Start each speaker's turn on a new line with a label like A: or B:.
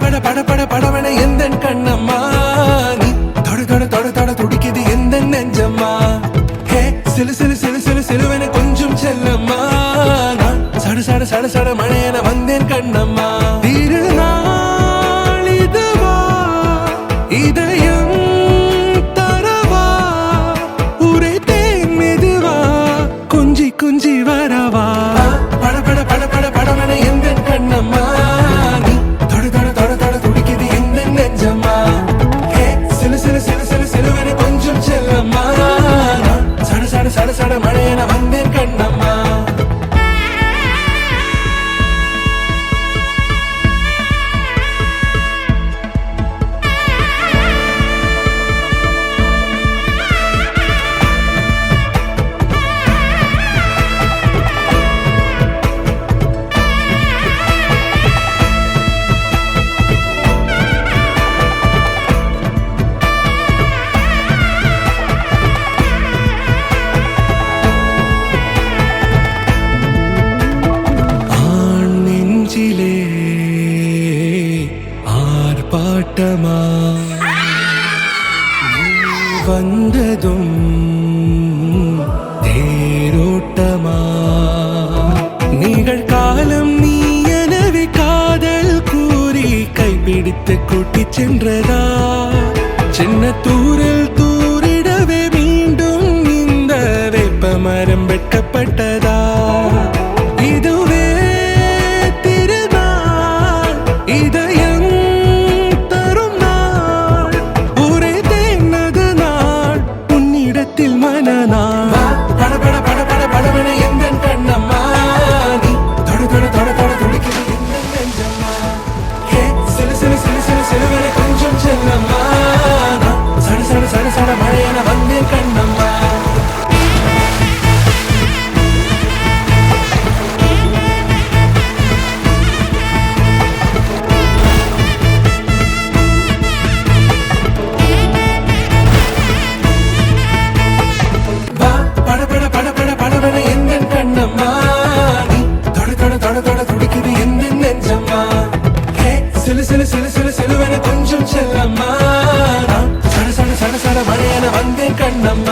A: பட பட பட படவன எந்தன் கண்ணம்மா நீ தொட தொட தொட தொட துடிக்குது எந்த நெஞ்சம்மா ஹே சிலு சிலு சிலு சிலு சிலுவன கொஞ்சம் செல்லம்மா நான் சட சட சட சட மழையன வந்தேன் கண்ணம்மா திருநாள் இதுவா இதயம் தரவா உரைத்தேன் மெதுவா கொஞ்சி கொஞ்சி வரவா பட பட பட பட படவன எந்தன் கண்ணம்மா நீ தொட தொட தொட தொட துடிக்குது எந்த நெஞ்சம்மா ஹே சிலு சிலு சிலு சிலு சிலுவன கொஞ்சம் செல்லம்மா நான் சட சட சட சட மழையன வந்தேன் கண்ணம்மா ஆர்ப்பாட்டமா வந்ததும் தேரோட்டமா நிகழ்காலம் நீ எனவே காதல் கூறி கைப்பிடித்து கூட்டிச் சென்றதா சின்ன தூரல் தூரிடவே மீண்டும் இந்த வேப்ப மரம் வெட்கப்பட்டதா இதுவே திருநாள் இதயம் தரும் நாள் உரைத்தேனது நாள் உன்னிடத்தில் மனநாள் பட பட பட பட படவன எந்தன் கண்ணம்மா நீ தொட தொட தொட தொட துடிக்குது எந்த நெஞ்சம்மா ஹே சிலு சிலு சிலு சிலு சிலுவன கொஞ்சம் செல்லம்மா நான் சட சட சட சட மழையன வந்தேன் கண்ணம்மா கண்ணம்மா நீ தொட தொட தொட தொட துடிக்குது எந்த நெஞ்சம்மா ஹே சிலு சிலு சிலு சிலு சிலுவன கொஞ்சம் செல்லம்மா நான் சட சட சட சட மழையன வந்தேன் கண்ணம்மா